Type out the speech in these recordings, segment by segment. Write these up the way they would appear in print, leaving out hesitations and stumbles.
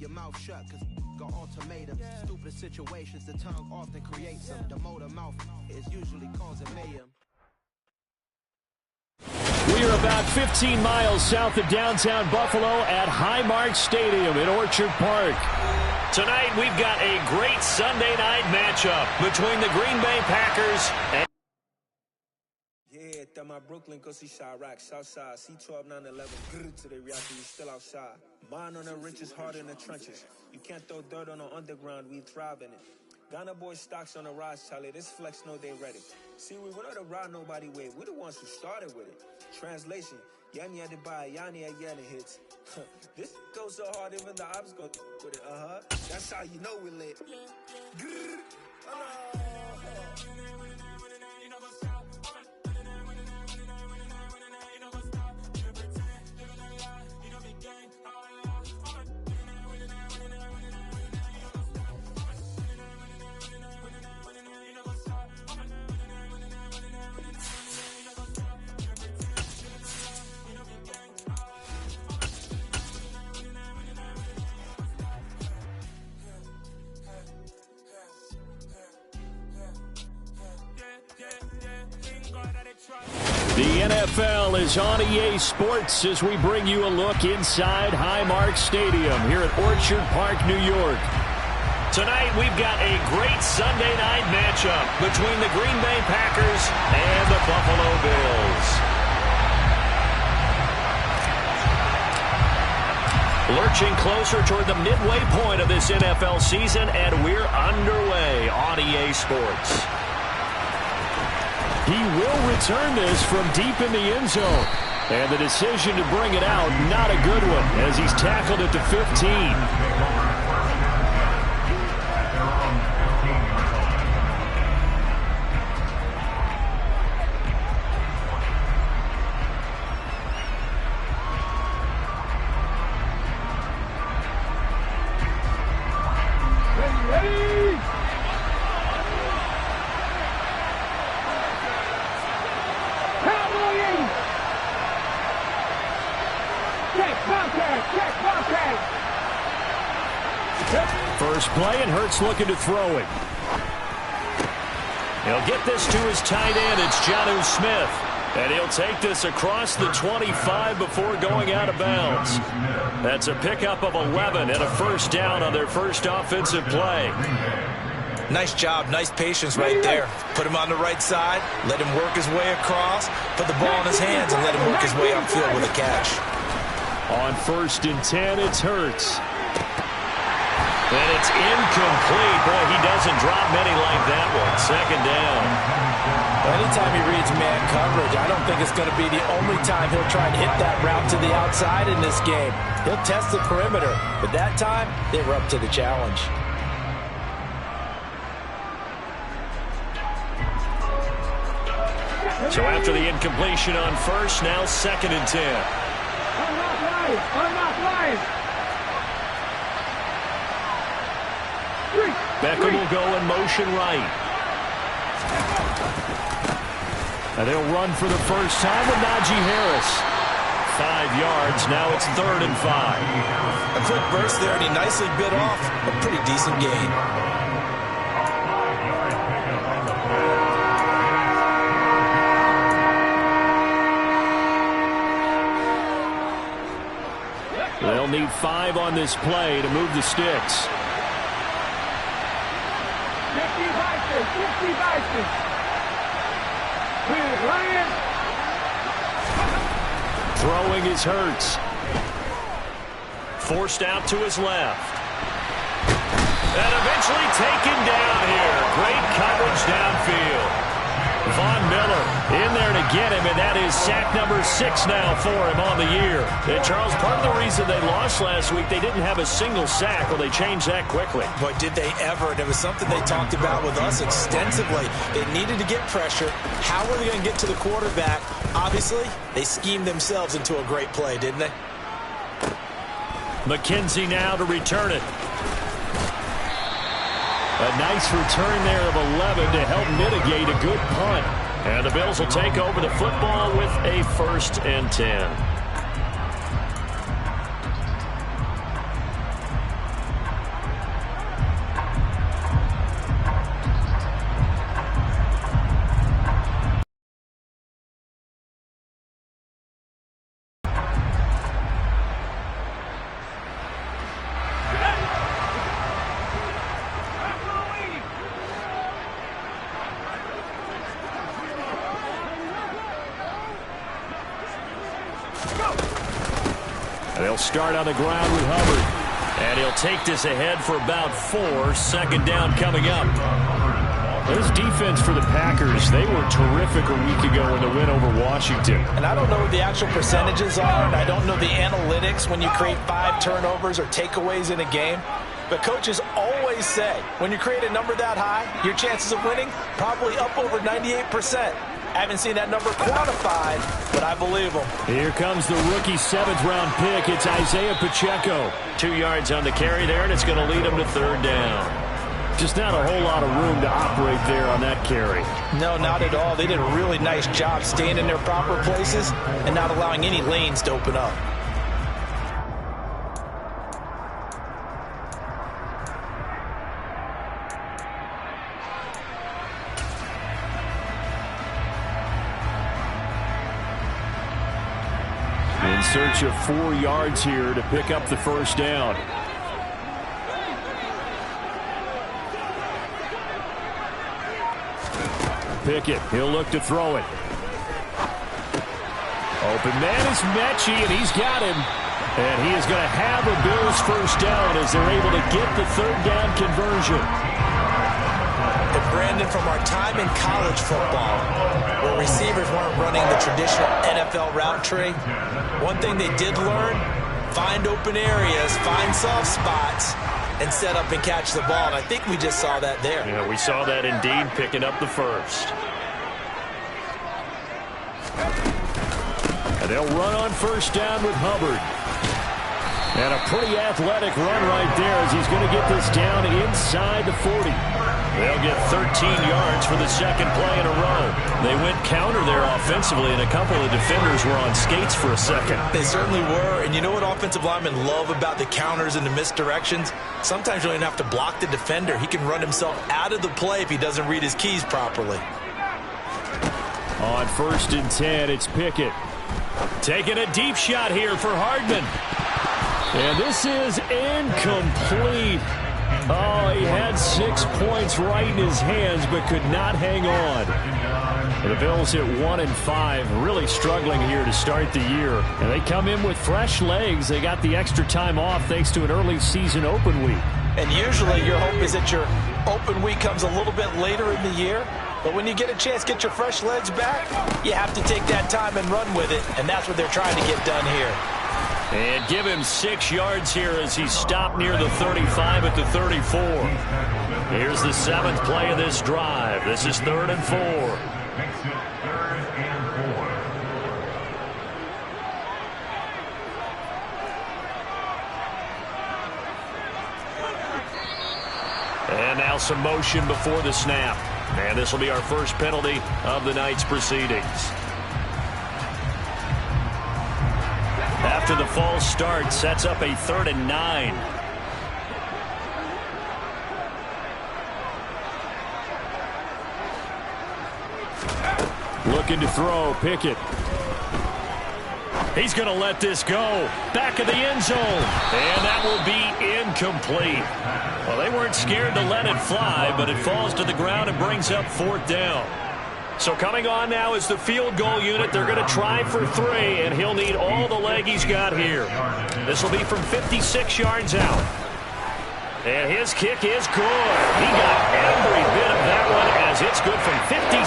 your mouth shut, cause got ultimatums. Stupid situations, the tongue often creates them. The motor mouth is usually causing mayhem. We are about 15 miles south of downtown Buffalo at Highmark Stadium in Orchard Park. Tonight we've got a great Sunday night matchup between the Green Bay Packers and... Yeah, that my Brooklyn, go see Chirac, Southside, C12, 911, good to the reactor, we still outside. Mine on the riches, hard in the trenches. You can't throw dirt on the underground, we thrive in it. Ghana boys stocks on the rise, Charlie, this flex know they ready. See, we went on to ride nobody with, we the ones who started with it. Translation, Yanni had to buy, Yanni had Yanni hits. This goes so hard, even the ops go with it, That's how you know we lit. The NFL is on EA Sports as we bring you a look inside Highmark Stadium here at Orchard Park, New York. Tonight we've got a great Sunday night matchup between the Green Bay Packers and the Buffalo Bills. Lurching closer toward the midway point of this NFL season, and we're underway on EA Sports. He will return this from deep in the end zone. And the decision to bring it out, not a good one, as he's tackled at the 15. First play, and Hurts looking to throw it. He'll get this to his tight end. It's Jonnu Smith. And he'll take this across the 25 before going out of bounds. That's a pickup of 11 and a first down on their first offensive play. Nice job, nice patience right there. Put him on the right side, let him work his way across, put the ball in his hands, and let him work his way upfield with a catch. On 1st and 10, it's Hurts. And it's incomplete. Boy, he doesn't drop many like that one. Second down. Anytime he reads man coverage, I don't think it's going to be the only time he'll try and hit that route to the outside in this game. He'll test the perimeter, but that time, they were up to the challenge. So after the incompletion on 1st, now 2nd and 10. Unlock live. Beckham will go in motion right. And they'll run for the first time with Najee Harris. 5 yards. Now it's 3rd and 5. A quick burst there, and he nicely bit off a pretty decent gain. They'll need 5 on this play to move the sticks. 50 Vikings. Throwing is Hurts. Forced out to his left. And eventually taken down here. Great coverage downfield. Von Miller in there to get him, and that is sack number 6 now for him on the year. And Charles, part of the reason they lost last week, they didn't have a single sack. Well, they changed that quickly. But did they ever? And it was something they talked about with us extensively. They needed to get pressure. How were they going to get to the quarterback? Obviously, they schemed themselves into a great play, didn't they? McKenzie now to return it. A nice return there of 11 to help mitigate a good punt. And the Bills will take over the football with a 1st and 10. start on the ground with Hubbard. And he'll take this ahead for about 4. Second down coming up. This defense for the Packers, they were terrific a week ago in the win over Washington. And I don't know what the actual percentages are, and I don't know the analytics when you create 5 turnovers or takeaways in a game. But coaches always say, when you create a number that high, your chances of winning probably up over 98%. I haven't seen that number quantified, but I believe them. Here comes the rookie 7th-round pick. It's Isaiah Pacheco. 2 yards on the carry there, and it's going to lead him to 3rd down. Just not a whole lot of room to operate there on that carry. No, not at all. They did a really nice job staying in their proper places and not allowing any lanes to open up. In search of 4 yards here to pick up the first down. Pickett, he'll look to throw it. Open man is Mechie, and he's got him. And he is going to have a Bills first down as they're able to get the 3rd down conversion. And Brandon, from our time in college football, where receivers weren't running the traditional NFL route tree, one thing they did learn, find open areas, find soft spots, and set up and catch the ball. And I think we just saw that there. Yeah, we saw that indeed, picking up the first. And they'll run on first down with Hubbard. And a pretty athletic run right there as he's going to get this down inside the 40. They'll get 13 yards for the second play in a row. They went counter there offensively, and a couple of defenders were on skates for a second. They certainly were, and you know what offensive linemen love about the counters and the misdirections? Sometimes you don't even have to block the defender. He can run himself out of the play if he doesn't read his keys properly. On 1st and 10, it's Pickett. Taking a deep shot here for Hardman. And this is incomplete. Oh, he had 6 points right in his hands, but could not hang on. The Bills hit 1-5, really struggling here to start the year. And they come in with fresh legs. They got the extra time off thanks to an early season open week. And usually your hope is that your open week comes a little bit later in the year. But when you get a chance to get your fresh legs back, you have to take that time and run with it. And that's what they're trying to get done here. And give him 6 yards here as he stopped near the 35 at the 34. Here's the 7th play of this drive. This is 3rd and 4. And now some motion before the snap. And this will be our first penalty of the night's proceedings. After the false start, sets up a 3rd and 9. Looking to throw, Pickett. He's going to let this go. Back of the end zone. And that will be incomplete. Well, they weren't scared to let it fly, but it falls to the ground and brings up 4th down. So coming on now is the field goal unit. They're going to try for 3, and he'll need all the leg he's got here. This will be from 56 yards out. And his kick is good. He got every bit of that one as it's good from 56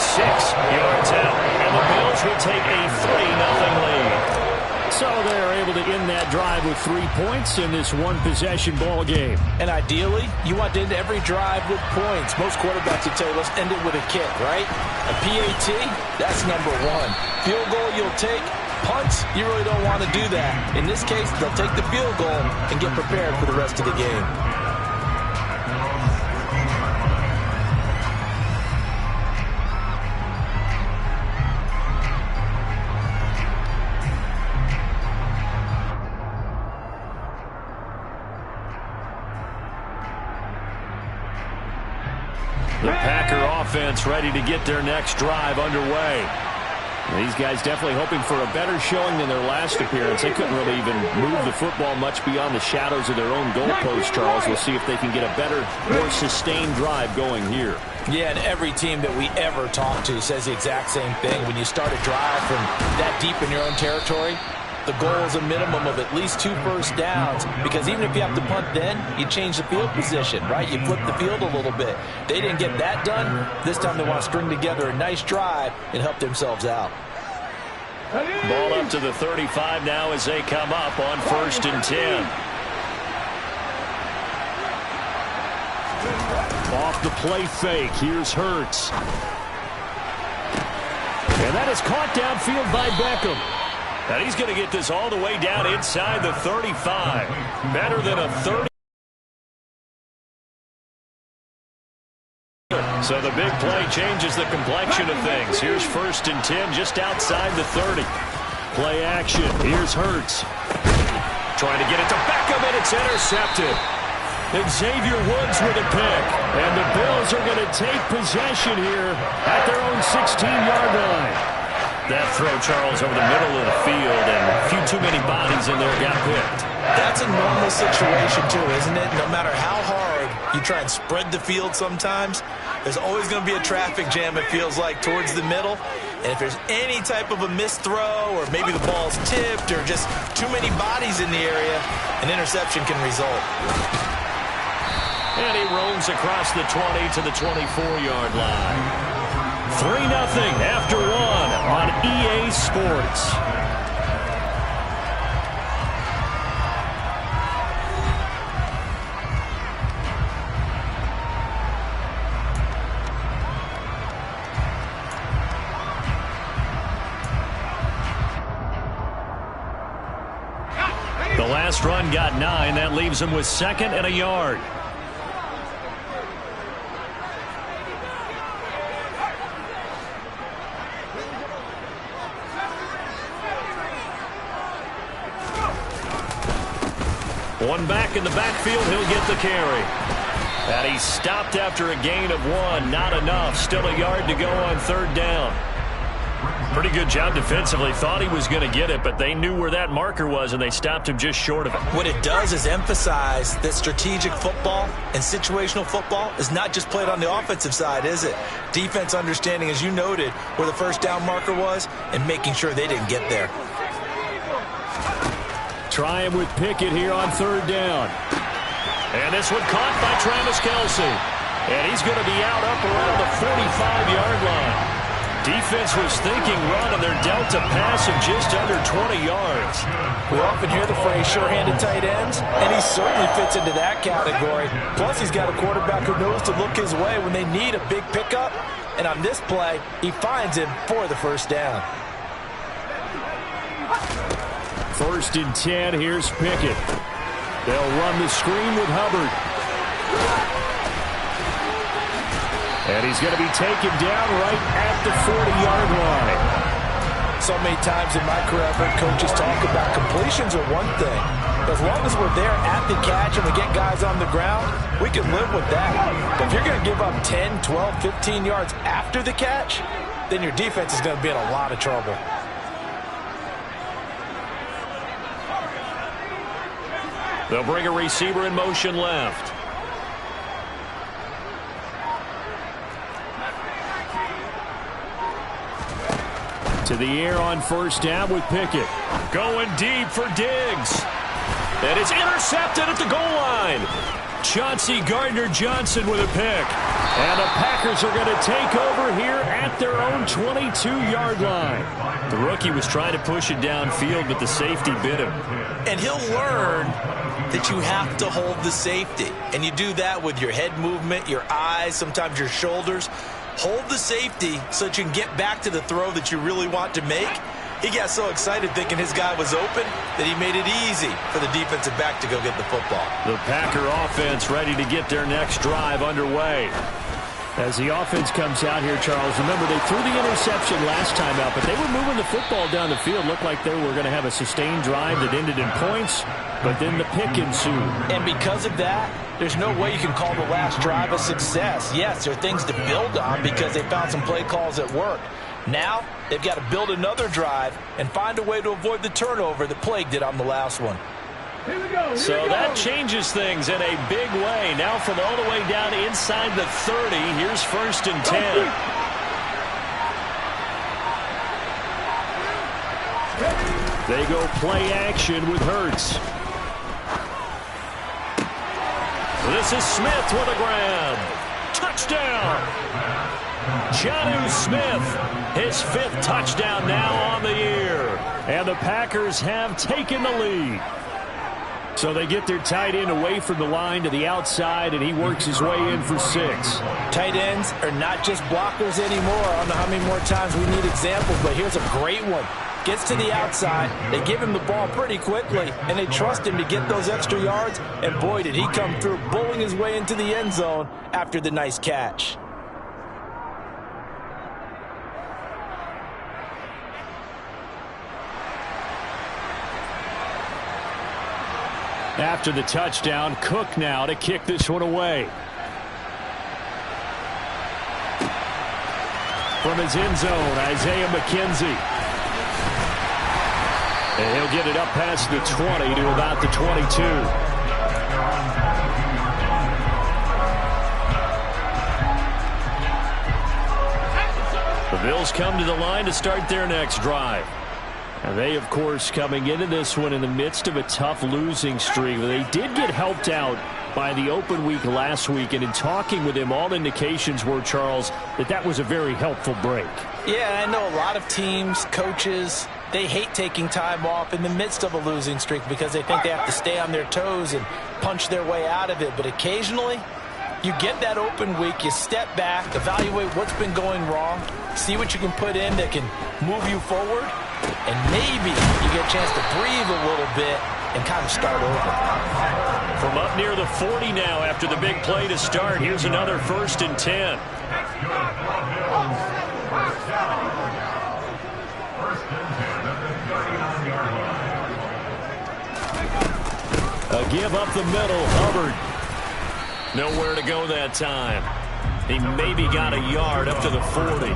yards out. And the Bills will take a 3-0 lead. So they're able to end that drive with 3 points in this one-possession ball game. And ideally, you want to end every drive with points. Most quarterbacks would tell you, let's end it with a kick, right? A PAT, that's number 1. Field goal you'll take. Punts, you really don't want to do that. In this case, they'll take the field goal and get prepared for the rest of the game. The Packer offense ready to get their next drive underway. These guys definitely hoping for a better showing than their last appearance. They couldn't really even move the football much beyond the shadows of their own goalpost, Charles. We'll see if they can get a better, more sustained drive going here. Yeah, and every team that we ever talk to says the exact same thing. When you start a drive from that deep in your own territory, the goal is a minimum of at least 2 first downs, because even if you have to punt then, you change the field position, right? You flip the field a little bit. They didn't get that done. This time they want to string together a nice drive and help themselves out. Ball up to the 35 now as they come up on 1st and 10. Off the play fake. Here's Hurts. And that is caught downfield by Beckham. And he's going to get this all the way down inside the 35. Better than a 30. So the big play changes the complexion of things. Here's 1st and 10 just outside the 30. Play action. Here's Hurts. Trying to get it to Beckham, and it's intercepted. And Xavier Woods with a pick. And the Bills are going to take possession here at their own 16-yard line. That throw, Charles, over the middle of the field, and a few too many bodies in there got picked. That's a normal situation, too, isn't it? No matter how hard you try and spread the field sometimes, there's always going to be a traffic jam, it feels like, towards the middle. And if there's any type of a missed throw, or maybe the ball's tipped, or just too many bodies in the area, an interception can result. And he roams across the 20 to the 24-yard line. 3-0 after 1 on EA Sports. The last run got 9. That leaves him with 2nd and a yard. One back in the backfield, he'll get the carry. And he stopped after a gain of 1. Not enough. Still a yard to go on 3rd down. Pretty good job defensively. Thought he was going to get it, but they knew where that marker was, and they stopped him just short of it. What it does is emphasize that strategic football and situational football is not just played on the offensive side, is it? Defense understanding, as you noted, where the first down marker was and making sure they didn't get there. Try him with Pickett here on 3rd down. And this one caught by Travis Kelce. And he's going to be out up around the 45-yard line. Defense was thinking run, and they're dealt a pass of just under 20 yards. We often hear the phrase sure-handed tight ends, and he certainly fits into that category. Plus, he's got a quarterback who knows to look his way when they need a big pickup. And on this play, he finds him for the first down. 1st and 10, here's Pickett. They'll run the screen with Hubbard. And he's going to be taken down right at the 40-yard line. So many times in my career, I've heard coaches talk about completions are one thing. As long as we're there at the catch and we get guys on the ground, we can live with that. But if you're going to give up 10, 12, 15 yards after the catch, then your defense is going to be in a lot of trouble. They'll bring a receiver in motion left. To the air on 1st down with Pickett. Going deep for Diggs. And it's intercepted at the goal line. Chauncey Gardner-Johnson with a pick. And the Packers are going to take over here at their own 22-yard line. The rookie was trying to push it downfield, but the safety bit him. And he'll learn that you have to hold the safety. And you do that with your head movement, your eyes, sometimes your shoulders. Hold the safety so that you can get back to the throw that you really want to make. He got so excited thinking his guy was open that he made it easy for the defensive back to go get the football. The Packer offense ready to get their next drive underway. As the offense comes out here, Charles, remember they threw the interception last time out, but they were moving the football down the field. Looked like they were going to have a sustained drive that ended in points, but then the pick ensued. And because of that, there's no way you can call the last drive a success. Yes, there are things to build on because they found some play calls that worked. Now, they've got to build another drive and find a way to avoid the turnover that plagued it on the last one. So that changes things in a big way. Now from all the way down inside the 30, here's 1st and 10. They go play action with Hurts. This is Smith with a grab. Touchdown! Jonnu Smith, his 5th touchdown now on the year. And the Packers have taken the lead. So they get their tight end away from the line to the outside, and he works his way in for 6. Tight ends are not just blockers anymore. I don't know how many more times we need examples, but here's a great one. Gets to the outside, they give him the ball pretty quickly, and they trust him to get those extra yards, and boy, did he come through, bowling his way into the end zone after the nice catch. After the touchdown, Cook now to kick this one away. From his end zone, Isaiah McKenzie. And he'll get it up past the 20 to about the 22. The Bills come to the line to start their next drive. And they, of course, coming into this one in the midst of a tough losing streak. They did get helped out by the open week last week, and in talking with him, all indications were, Charles, that was a very helpful break. Yeah, I know a lot of teams, coaches, they hate taking time off in the midst of a losing streak because they think they have to stay on their toes and punch their way out of it. But occasionally, you get that open week, you step back, evaluate what's been going wrong, see what you can put in that can move you forward, and maybe you get a chance to breathe a little bit and kind of start over. From up near the 40 now after the big play to start, here's another 1st and 10. A give up the middle, Hubbard. Nowhere to go that time. He maybe got a yard up to the 40.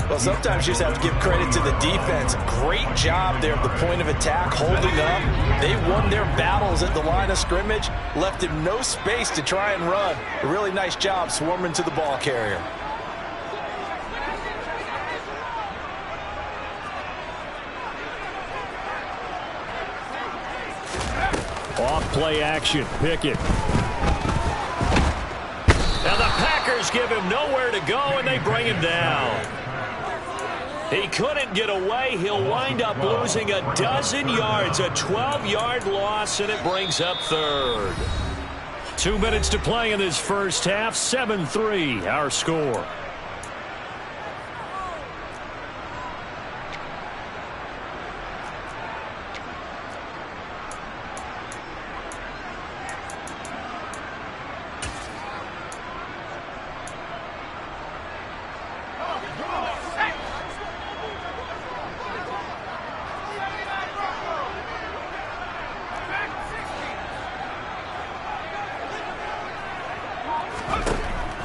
Well, sometimes you just have to give credit to the defense. Great job there at the point of attack, holding up. They won their battles at the line of scrimmage, left him no space to try and run. A really nice job swarming to the ball carrier. Off play action, Pickett. Now the Packers give him nowhere to go, and they bring him down. He couldn't get away. He'll wind up losing a dozen yards, a 12-yard loss, and it brings up 3rd. 2 minutes to play in this first half, 7-3 our score.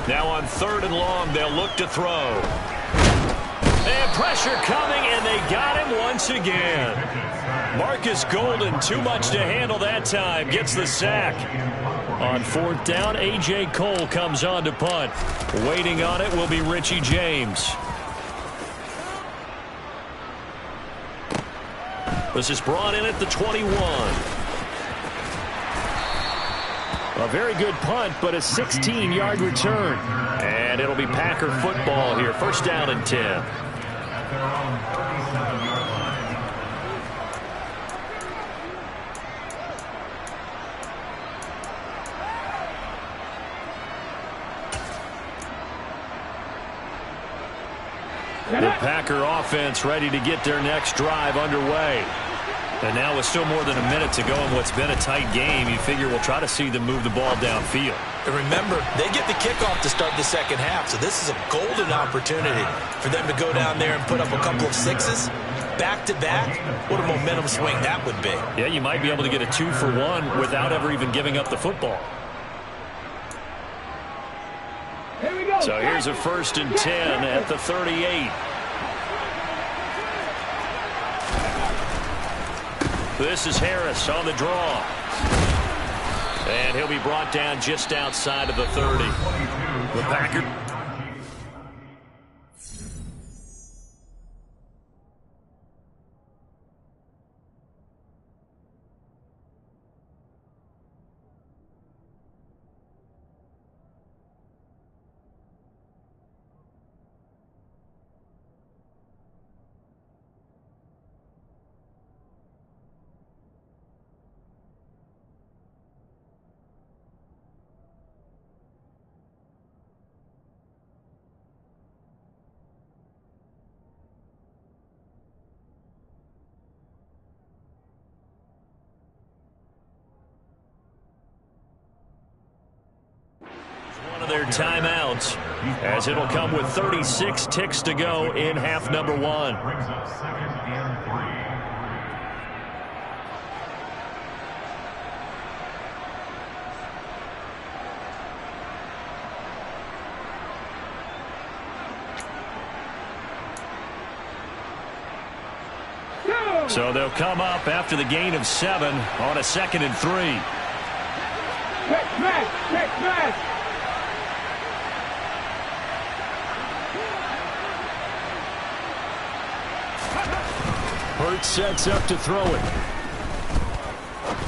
Now on 3rd and long, they'll look to throw. And pressure coming, and they got him once again. Marcus Golden, too much to handle that time, gets the sack. On 4th down, A.J. Cole comes on to punt. Waiting on it will be Richie James. This is brought in at the 21. A very good punt, but a 16-yard return. And it'll be Packer football here. 1st down and 10. The Packer offense ready to get their next drive underway. And now with still more than a minute to go in what's been a tight game, you figure we'll try to see them move the ball downfield. And remember, they get the kickoff to start the second half, so this is a golden opportunity for them to go down there and put up a couple of 6s. Back-to-back, what a momentum swing that would be. Yeah, you might be able to get a 2-for-1 without ever even giving up the football. Here we go. So here's a 1st and 10 at the 38. This is Harris on the draw. And he'll be brought down just outside of the 30. The Packer. their timeouts, as it'll come with 36 ticks to go in half number 1. So they'll come up after the gain of 7 on a 2nd and 3. Check smash. Hurts sets up to throw it.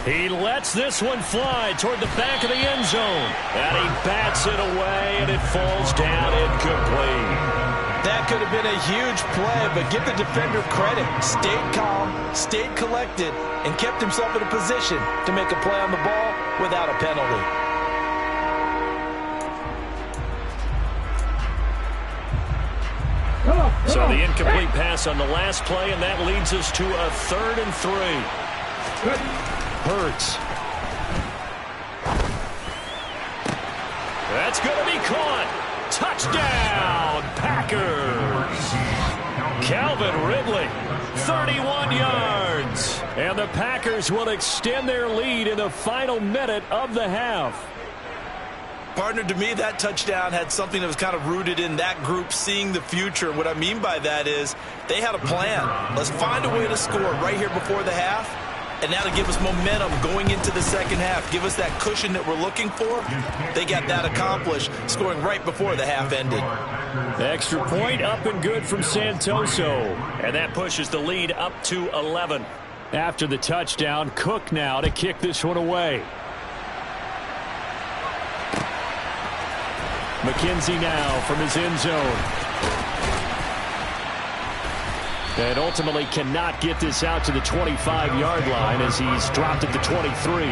He lets this one fly toward the back of the end zone. And he bats it away, and it falls down incomplete. That could have been a huge play, but give the defender credit. Stayed calm, stayed collected, and kept himself in a position to make a play on the ball without a penalty. So the incomplete pass on the last play, and that leads us to a 3rd and 3. Hurts. That's going to be caught. Touchdown, Packers. Calvin Ridley, 31 yards. And the Packers will extend their lead in the final minute of the half. Partner, to me, that touchdown had something that was kind of rooted in that group seeing the future. What I mean by that is they had a plan. Let's find a way to score right here before the half. And that'll give us momentum going into the second half. Give us that cushion that we're looking for. They got that accomplished, scoring right before the half ended. Extra point up and good from Santoso. And that pushes the lead up to 11. After the touchdown, Cook now to kick this one away. McKenzie now from his end zone. And ultimately cannot get this out to the 25-yard line as he's dropped at the 23.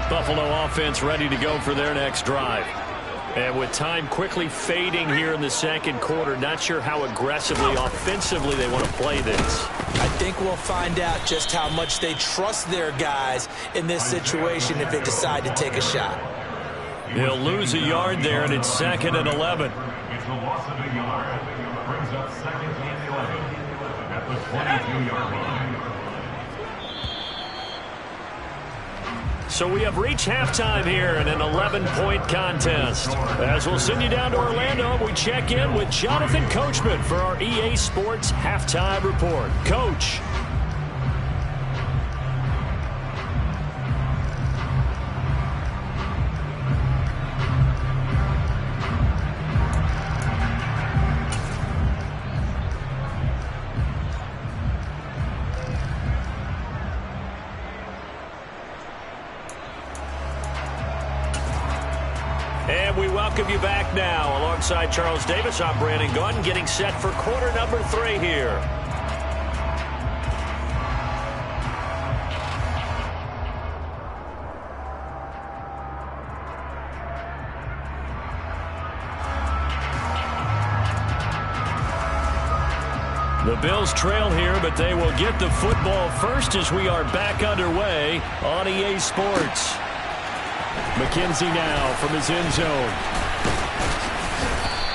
Buffalo offense ready to go for their next drive. And with time quickly fading here in the second quarter, not sure how aggressively, offensively they want to play this. I think we'll find out just how much they trust their guys in this situation if they decide to take a shot. He'll lose a yard there, and it's 2nd and 11. It's the loss of a yard. Brings up 2nd and 11 at the 22-yard line. So we have reached halftime here in an 11-point contest. As we'll send you down to Orlando, we check in with Jonathan Coachman for our EA Sports Halftime Report. Coach. And we welcome you back now. Alongside Charles Davis, I'm Brandon Gunn, getting set for quarter number 3 here. The Bills trail here, but they will get the football first as we are back underway on EA Sports. McKenzie now from his end zone.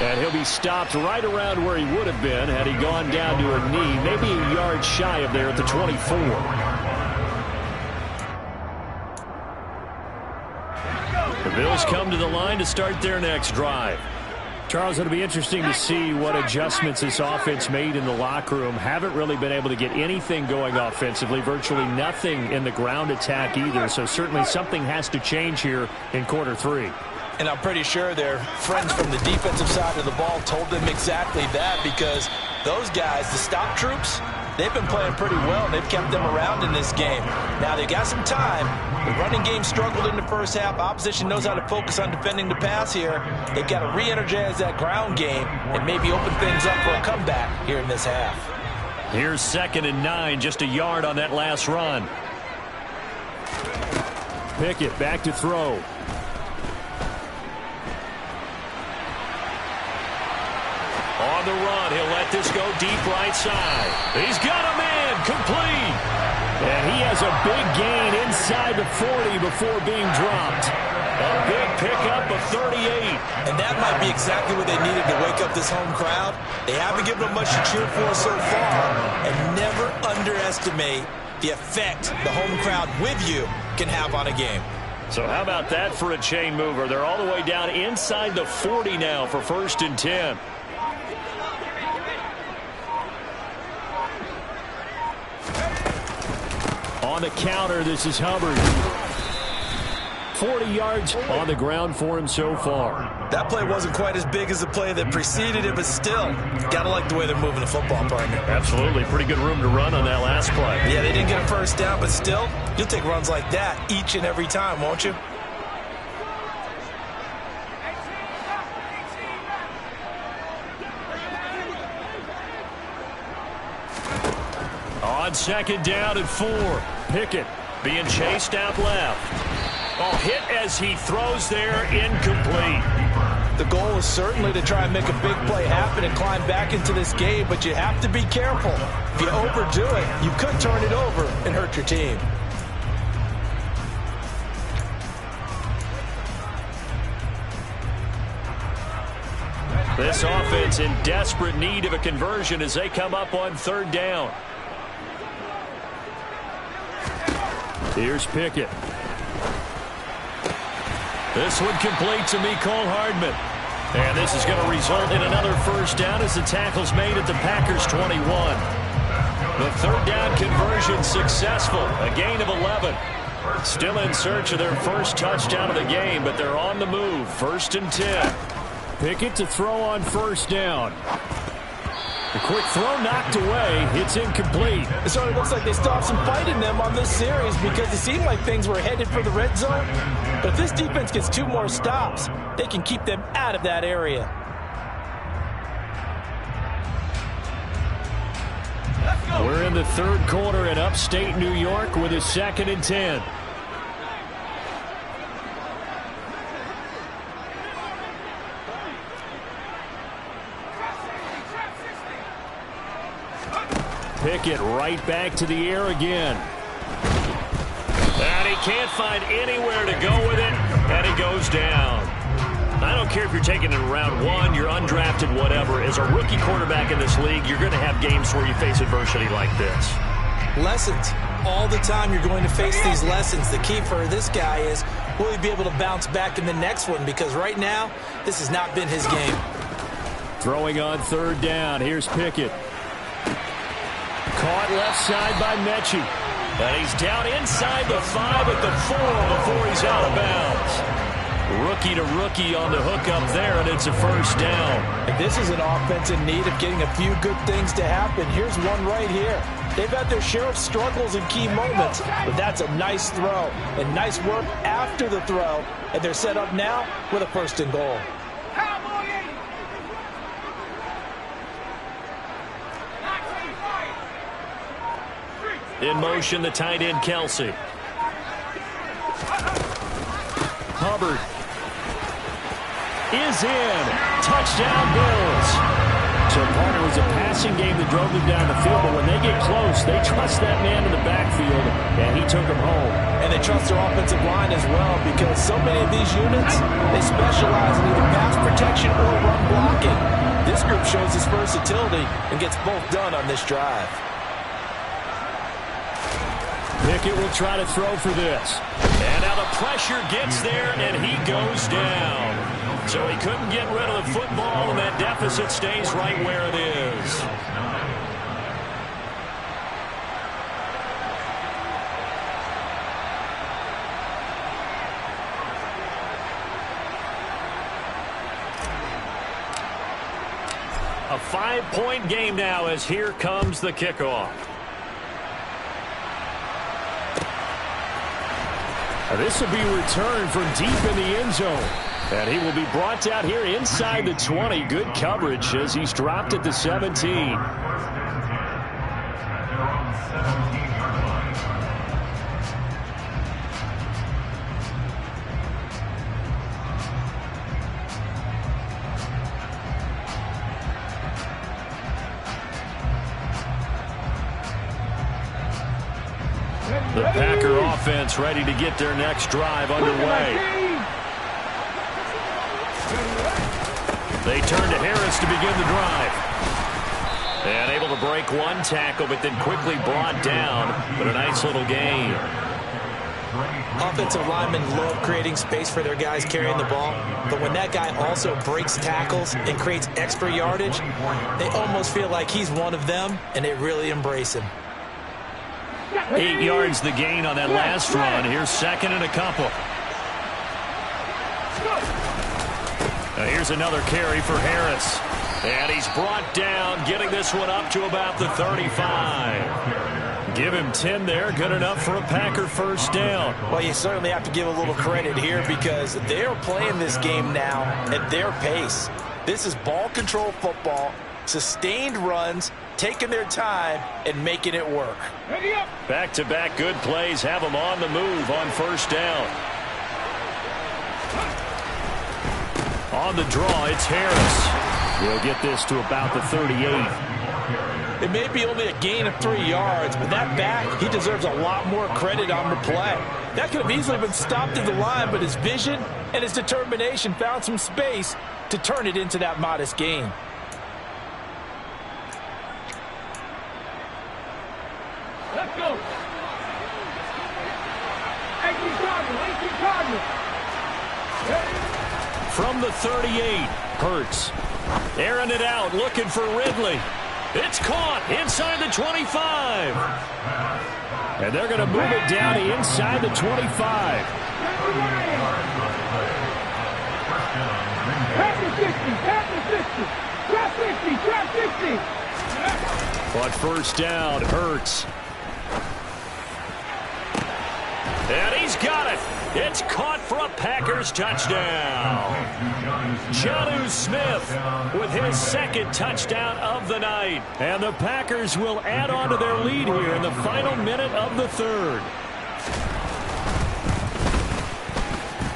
And he'll be stopped right around where he would have been had he gone down to a knee, maybe a yard shy of there at the 24. The Bills come to the line to start their next drive. Charles, it'll be interesting to see what adjustments this offense made in the locker room. Haven't really been able to get anything going offensively, virtually nothing in the ground attack either. So certainly something has to change here in quarter 3. And I'm pretty sure their friends from the defensive side of the ball told them exactly that, because those guys, the stop troops, they've been playing pretty well, and they've kept them around in this game. Now, they got some time. The running game struggled in the first half. Opposition knows how to focus on defending the pass here. They've got to re-energize that ground game and maybe open things up for a comeback here in this half. Here's 2nd and 9, just a yard on that last run. Pickett back to throw. On the run. He'll let this go deep right side. He's got a man complete. And he has a big gain inside the 40 before being dropped. A big pickup of 38. And that might be exactly what they needed to wake up this home crowd. They haven't given them much to cheer for so far. And never underestimate the effect the home crowd with you can have on a game. So how about that for a chain mover? They're all the way down inside the 40 now for 1st and 10. On the counter, this is Hubbard. 40 yards on the ground for him so far. That play wasn't quite as big as the play that preceded it, but still, got to like the way they're moving the football, partner. Absolutely. Pretty good room to run on that last play. Yeah, they didn't get a first down, but still, you'll take runs like that each and every time, won't you? On 2nd down and 4, Pickett being chased out left. Oh, hit as he throws there, incomplete. The goal is certainly to try and make a big play happen and climb back into this game, but you have to be careful. If you overdo it, you could turn it over and hurt your team. This offense in desperate need of a conversion as they come up on 3rd down. Here's Pickett. This one complete to Mecole Hardman. And this is going to result in another first down as the tackle's made at the Packers' 21. The 3rd down conversion successful. A gain of 11. Still in search of their first touchdown of the game, but they're on the move. 1st and 10. Pickett to throw on 1st down. The quick throw knocked away. It's incomplete. So it looks like they still have some fight in them on this series because it seemed like things were headed for the red zone. But if this defense gets 2 more stops, they can keep them out of that area. We're in the 3rd quarter in upstate New York with a 2nd and 10. Pickett right back to the air again. And he can't find anywhere to go with it, and he goes down. I don't care if you're taking it in round 1, you're undrafted, whatever. As a rookie quarterback in this league, you're going to have games where you face adversity like this. Lessons. All the time you're going to face these lessons. The key for this guy is, will he be able to bounce back in the next one? Because right now, this has not been his game. Throwing on 3rd down. Here's Pickett. Caught left side by Mechie. And he's down inside the 5 at the 4 before he's out of bounds. Rookie to rookie on the hook up there, and it's a first down. And this is an offense in need of getting a few good things to happen. Here's one right here. They've had their share of struggles in key moments, but that's a nice throw and nice work after the throw. And they're set up now with a 1st and goal. In motion, the tight end, Kelsey. Hubbard is in. Touchdown, Bills. So, partner, it was a passing game that drove them down the field, but when they get close, they trust that man in the backfield, and he took them home. And they trust their offensive line as well, because so many of these units, they specialize in either pass protection or run blocking. This group shows its versatility and gets both done on this drive. Pickett will try to throw for this. And now the pressure gets there, and he goes down. So he couldn't get rid of the football, and that deficit stays right where it is. A 5-point game now as here comes the kickoff. This will be returned from deep in the end zone. And he will be brought down here inside the 20. Good coverage as he's dropped at the 17. The Packer offense ready to get their next drive underway. They turn to Harris to begin the drive. And able to break one tackle, but then quickly brought down. But a nice little gain. Offensive linemen love creating space for their guys carrying the ball. But when that guy also breaks tackles and creates extra yardage, they almost feel like he's one of them, and they really embrace him. 8 yards the gain on that last run. Here's second and a couple. Now here's another carry for Harris. And he's brought down, getting this one up to about the 35. Give him 10 there, good enough for a Packer first down. Well, you certainly have to give a little credit here because they're playing this game now at their pace. This is ball control football, sustained runs, taking their time and making it work. Back-to-back good plays have them on the move on first down. On the draw, it's Harris. He'll get this to about the 38. It may be only a gain of 3 yards, but that back, he deserves a lot more credit on the play. That could have easily been stopped at the line, but his vision and his determination found some space to turn it into that modest gain. Let's go. 18 Cardinals. From the 38, Hurts. Airing it out, looking for Ridley. It's caught inside the 25. And they're going to move it down to inside the 25. But first down, Hurts. And he's got it. It's caught for a Packers touchdown. Jonnu Smith with his second touchdown of the night. And the Packers will add on to their lead here in the final minute of the third.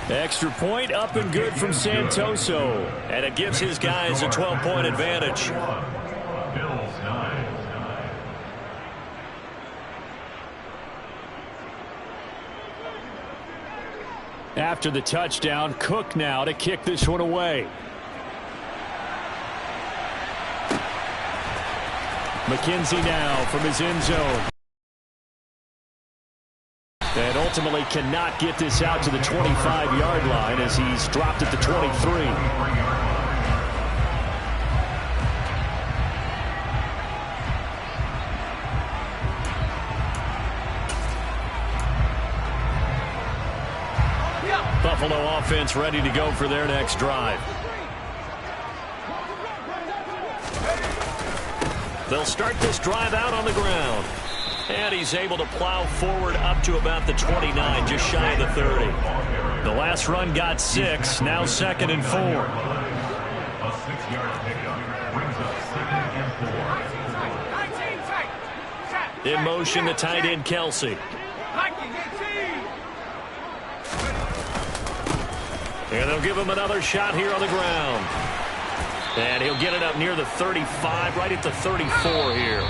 Extra point up and good from Santoso. And it gives his guys a 12-point advantage. After the touchdown, Cook now to kick this one away. McKenzie now from his end zone. And ultimately cannot get this out to the 25-yard line as he's dropped at the 23. Buffalo offense ready to go for their next drive. They'll start this drive out on the ground. And he's able to plow forward up to about the 29, just shy of the 30. The last run got 6, now 2nd and 4. A 6-yard pickup brings up 2nd and 4. In motion, the tight end, Kelsey. And they'll give him another shot here on the ground. And he'll get it up near the 35, right at the 34 here.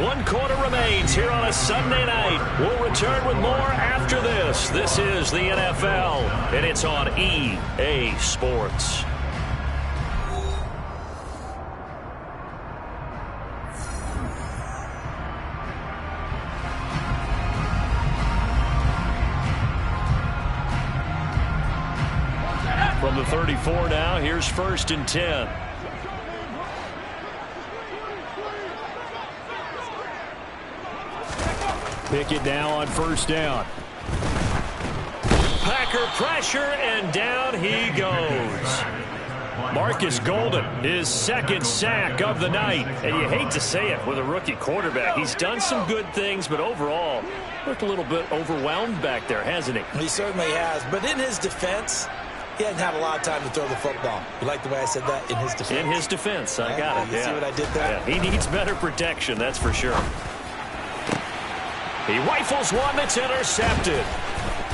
1 quarter remains here on a Sunday night. We'll return with more after this. This is the NFL, and it's on EA Sports. From the 34 now, here's 1st and 10. Pickett now on 1st down. Packer pressure, and down he goes. Marcus Golden, his 2nd sack of the night. And you hate to say it with a rookie quarterback. He's done some good things, but overall, looked a little bit overwhelmed back there, hasn't he? He certainly has. But in his defense, he hasn't had a lot of time to throw the football. You like the way I said that? In his defense. In his defense, I got it. You see what I did there? Yeah, he needs better protection, that's for sure. He rifles one that's intercepted.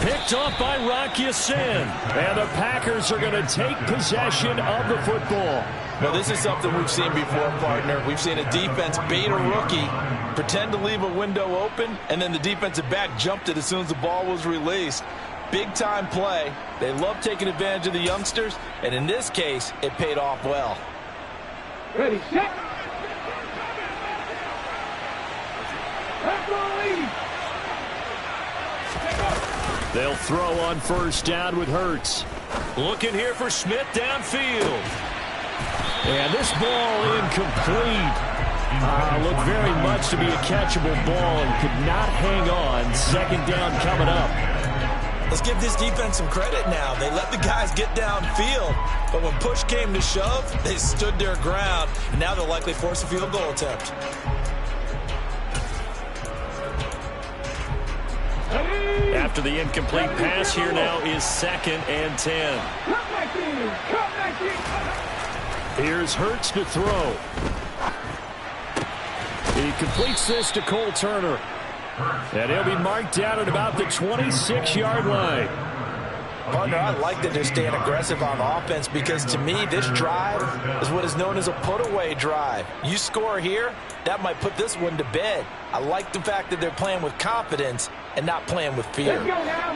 Picked off by Rock Ya-Sin. And the Packers are going to take possession of the football. Well, this is something we've seen before, partner. We've seen a defense bait a rookie, pretend to leave a window open, and then the defensive back jumped it as soon as the ball was released. Big-time play. They love taking advantage of the youngsters, and in this case, it paid off well. Ready, set. Let's go, lead. They'll throw on first down with Hurts. Looking here for Smith downfield. And this ball incomplete. Looked very much to be a catchable ball and could not hang on. Second down coming up. Let's give this defense some credit now. They let the guys get downfield, but when push came to shove, they stood their ground, and now they'll likely force a field goal attempt. After the incomplete pass, here now is 2nd and 10. Here's Hurts to throw. He completes this to Cole Turner. And he'll be marked down at about the 26-yard line. Partner, I like that they're staying aggressive on offense because to me, this drive is what is known as a put-away drive. You score here, that might put this one to bed. I like the fact that they're playing with confidence and not playing with fear. Let's go now.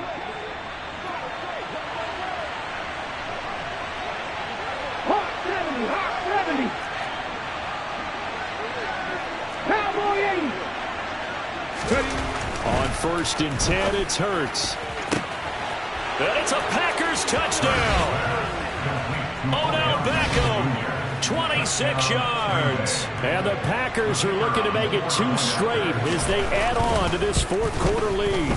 Hot 70, hot 70. Cowboy 80. On 1st and 10, it's Hurts. And it's a Packers touchdown. Odell Beckham, 26 yards. And the Packers are looking to make it 2 straight as they add on to this 4th quarter lead.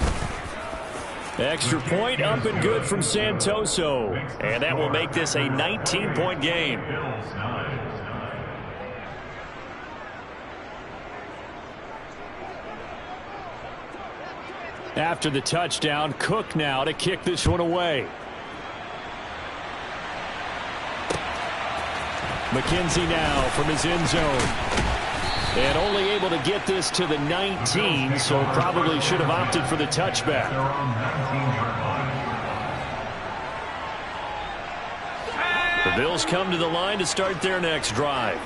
Extra point up and good from Santoso. And that will make this a 19-point game. After the touchdown, Cook now to kick this one away. McKenzie now from his end zone. And only able to get this to the 19, so probably should have opted for the touchback. The Bills come to the line to start their next drive.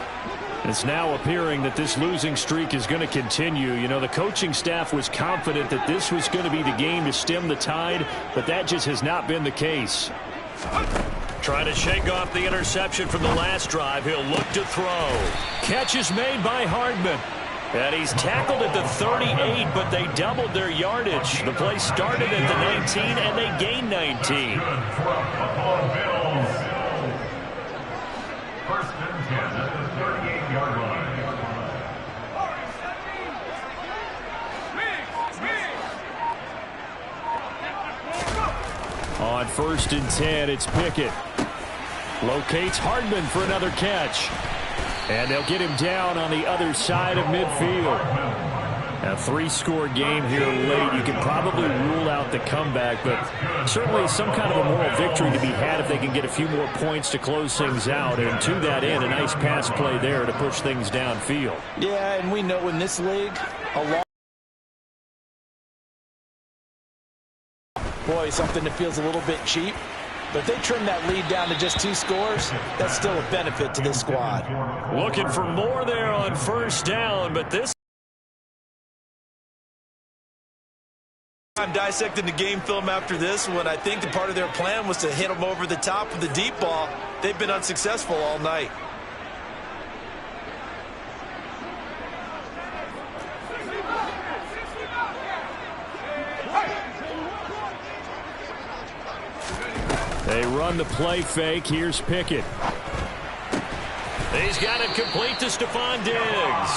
It's now appearing that this losing streak is going to continue. You know, the coaching staff was confident that this was going to be the game to stem the tide, but that just has not been the case. Trying to shake off the interception from the last drive. He'll look to throw. Catch is made by Hardman. And he's tackled at the 38, but they doubled their yardage. The play started at the 19, and they gained 19. First and 10 at the 38-yard line. On 1st and 10, it's Pickett. Locates Hardman for another catch. And they'll get him down on the other side of midfield. A 3-score game here late. You can probably rule out the comeback, but certainly some kind of a moral victory to be had if they can get a few more points to close things out. And to that end, a nice pass play there to push things downfield. Yeah, and we know in this league, a long boy, something that feels a little bit cheap. But if they trim that lead down to just 2 scores, that's still a benefit to this squad. Looking for more there on 1st down, but this I'm dissecting the game film after this one. I think the part of their plan was to hit them over the top with the deep ball. They've been unsuccessful all night. They run the play fake. Here's Pickett. He's got it complete to Stephon Diggs.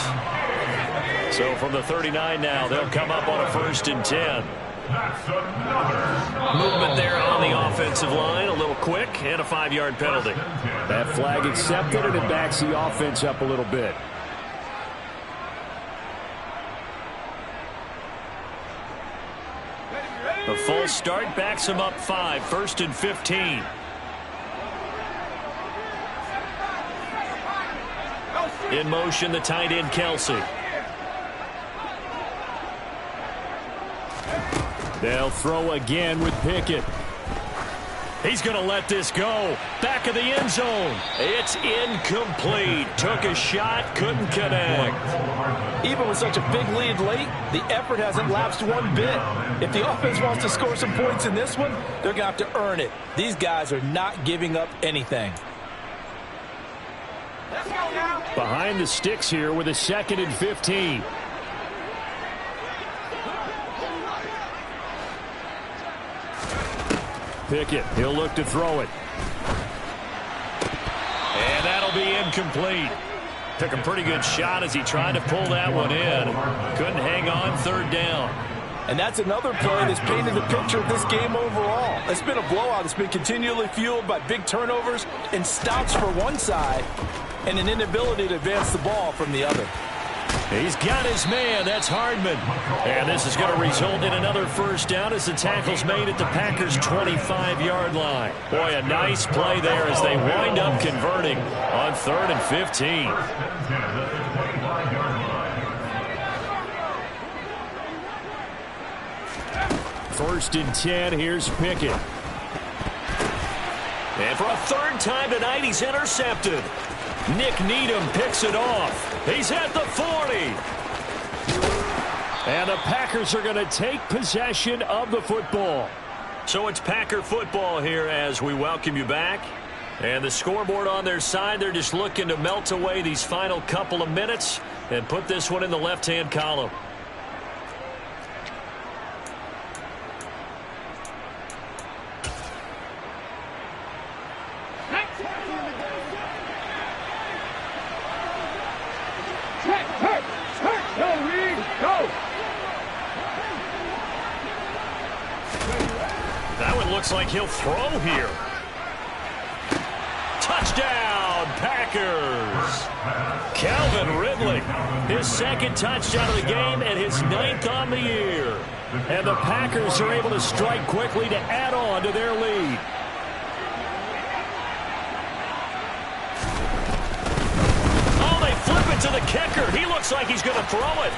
So from the 39 now, they'll come up on a 1st and 10. Movement there on the offensive line, a little quick, and a 5-yard penalty. That flag accepted, and it backs the offense up a little bit. The false start backs him up 5, 1st and 15. In motion, the tight end, Kelsey. They'll throw again with Pickett. He's going to let this go. Back of the end zone. It's incomplete. Took a shot, couldn't connect. Even with such a big lead late, the effort hasn't lapsed one bit. If the offense wants to score some points in this one, they're going to have to earn it. These guys are not giving up anything. Behind the sticks here with a 2nd and 15. Pickett, he'll look to throw it. And that'll be incomplete. Took a pretty good shot as he tried to pull that one in. Couldn't hang on 3rd down. And that's another play that's painted the picture of this game overall. It's been a blowout. It's been continually fueled by big turnovers and stops for one side and an inability to advance the ball from the other. He's got his man. That's Hardman. And this is going to result in another 1st down as the tackle's made at the Packers' 25-yard line. Boy, a nice play there as they wind up converting on 3rd and 15. 1st and 10. Here's Pickett. And for a 3rd time tonight, he's intercepted. Nick Needham picks it off. He's at the 40. And the Packers are going to take possession of the football. So it's Packer football here as we welcome you back. And the scoreboard on their side, they're just looking to melt away these final couple of minutes and put this one in the left-hand column. Looks like he'll throw here. Touchdown, Packers. Calvin Ridley, his 2nd touchdown of the game and his 9th on the year. And the Packers are able to strike quickly to add on to their lead. Oh, they flip it to the kicker. He looks like he's going to throw it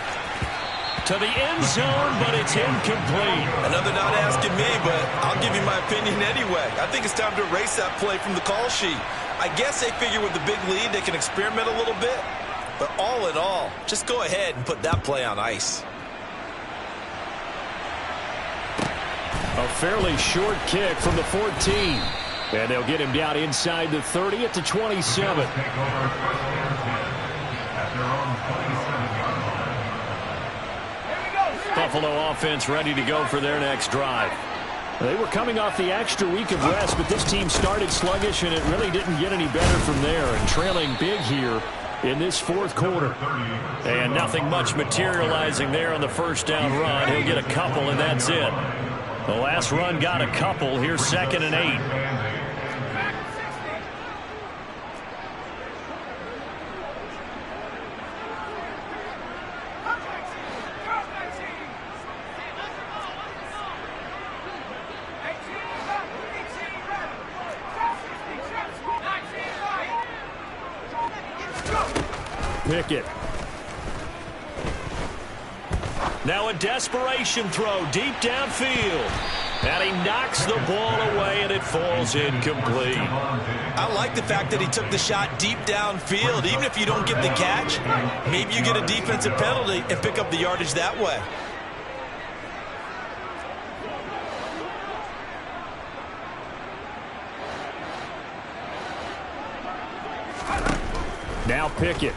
to the end zone, but it's incomplete. Another not asking me, but I'll give you my opinion anyway. I think it's time to erase that play from the call sheet. I guess they figure with the big lead they can experiment a little bit. But all in all, just go ahead and put that play on ice. A fairly short kick from the 14. And they'll get him down inside the 30 at the 27. Buffalo offense ready to go for their next drive. They were coming off the extra week of rest, but this team started sluggish, and it really didn't get any better from there. And trailing big here in this 4th quarter. And nothing much materializing there on the 1st down run. He'll get a couple, and that's it. The last run got a couple. Here's 2nd and 8. Pickett. Now a desperation throw deep downfield. And he knocks the ball away, and it falls incomplete. I like the fact that he took the shot deep downfield. Even if you don't get the catch, maybe you get a defensive penalty and pick up the yardage that way. Now Pickett.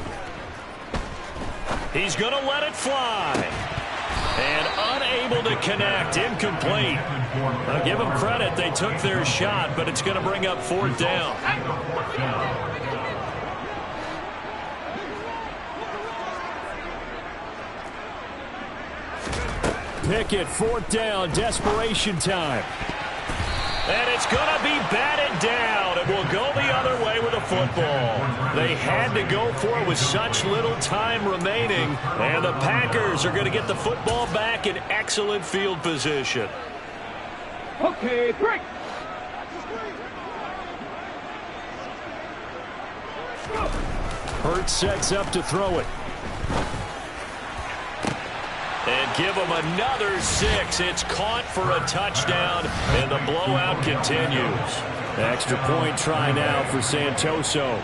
He's going to let it fly. And unable to connect. Incomplete. I'll give them credit. They took their shot, but it's going to bring up 4th down. Pickett, 4th down, desperation time. And it's going to be batted down. It will go the other way with the football. They had to go for it with such little time remaining. And the Packers are going to get the football back in excellent field position. Okay, break. Hurts sets up to throw it. And give them another 6. It's caught for a touchdown, and the blowout continues. Extra point try now for Santoso.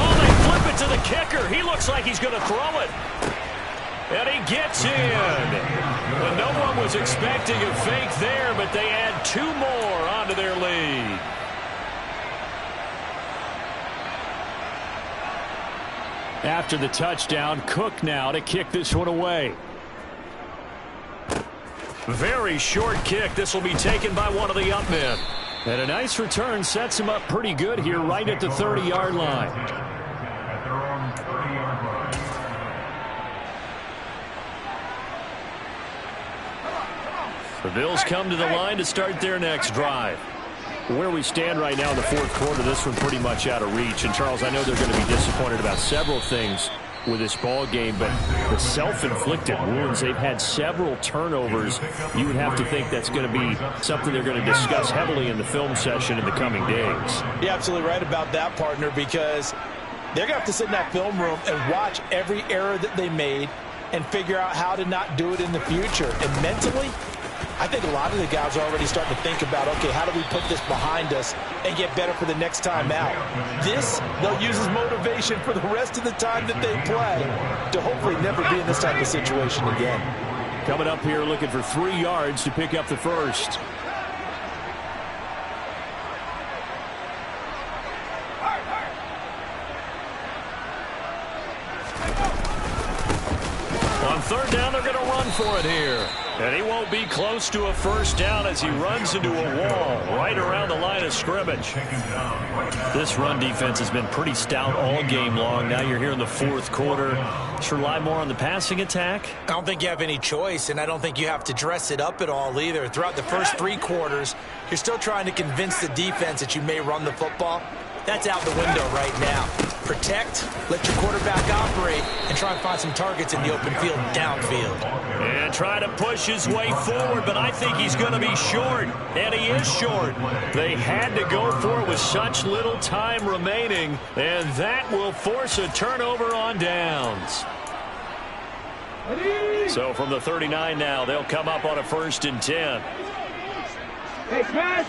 Oh, they flip it to the kicker. He looks like he's going to throw it. And he gets in. And no one was expecting a fake there, but they add 2 more onto their lead. After the touchdown, Cook now to kick this one away. Very short kick. This will be taken by one of the up men. And a nice return sets him up pretty good here right at the 30-yard line. At their own 30-yard line. The Bills come to the line to start their next drive. Where we stand right now in the fourth quarter, this one pretty much out of reach. And, Charles, I know they're going to be disappointed about several things with this ball game, but the self-inflicted wounds, they've had several turnovers. You would have to think that's going to be something they're going to discuss heavily in the film session in the coming days. You're absolutely right about that, partner, because they're going to have to sit in that film room and watch every error that they made and figure out how to not do it in the future. And mentally, I think a lot of the guys are already starting to think about, okay, how do we put this behind us and get better for the next time out? This, they'll use as motivation for the rest of the time that they play to hopefully never be in this type of situation again. Coming up here looking for 3 yards to pick up the first. On third down, they're going to run for it here. And he won't be close to a first down as he runs into a wall right around the line of scrimmage. This run defense has been pretty stout all game long. Now you're here in the fourth quarter. Should rely more on the passing attack? I don't think you have any choice, and I don't think you have to dress it up at all either. Throughout the first 3 quarters, you're still trying to convince the defense that you may run the football. That's out the window right now. Protect, let your quarterback operate, and try and find some targets in the open field downfield. And try to push his way forward, but I think he's going to be short. And he is short. They had to go for it with such little time remaining, and that will force a turnover on downs. So from the 39 now, they'll come up on a 1st and 10. Hey, smash!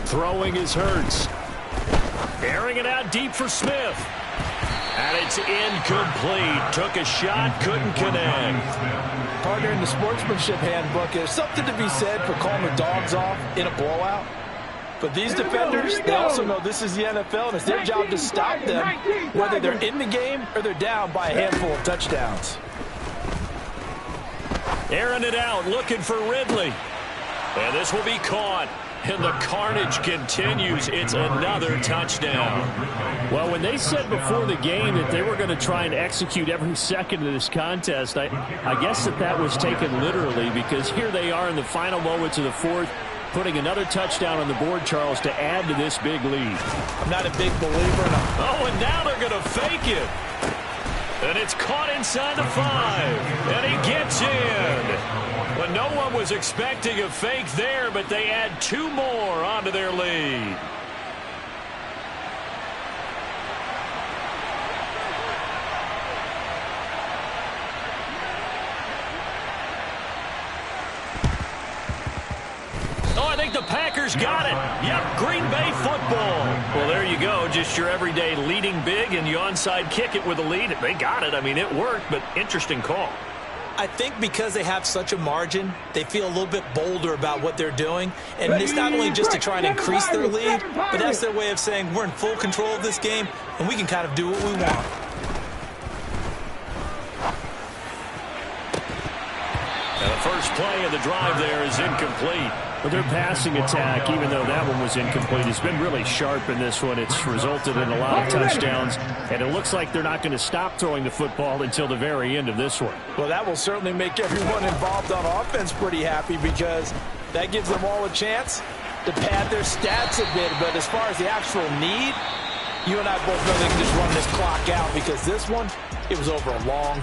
Throwing is Hurts. Airing it out deep for Smith. And it's incomplete. Took a shot, couldn't connect. Partner, in the sportsmanship handbook, there's something to be said for calling the dogs off in a blowout. But these defenders, they also know this is the NFL, and it's their job to stop them, whether they're in the game or they're down by a handful of touchdowns. Airing it out, looking for Ridley. And this will be caught. And the carnage continues. It's another touchdown. Well, when they said before the game that they were going to try and execute every second of this contest, I guess that was taken literally, because here they are in the final moments of the fourth, putting another touchdown on the board, Charles, to add to this big lead. I'm not a big believer in Oh, and now they're going to fake it. And it's caught inside the 5. And he gets in. But no one was expecting a fake there, but they add 2 more onto their lead. Oh, I think the Packers got it. Yep, Green Bay football. Well, there you go. Just your everyday leading big, and you onside kick it with a lead. They got it. I mean, it worked, but interesting call. I think because they have such a margin, they feel a little bit bolder about what they're doing. And it's not only just to try and increase their lead, but that's their way of saying we're in full control of this game, and we can kind of do what we want. And the first play of the drive there is incomplete. But their passing attack, even though that one was incomplete, has been really sharp in this one. It's resulted in a lot of touchdowns, and it looks like they're not going to stop throwing the football until the very end of this one. Well, that will certainly make everyone involved on offense pretty happy, because that gives them all a chance to pad their stats a bit. But as far as the actual need, you and I both know they can just run this clock out, because this one, it was over a long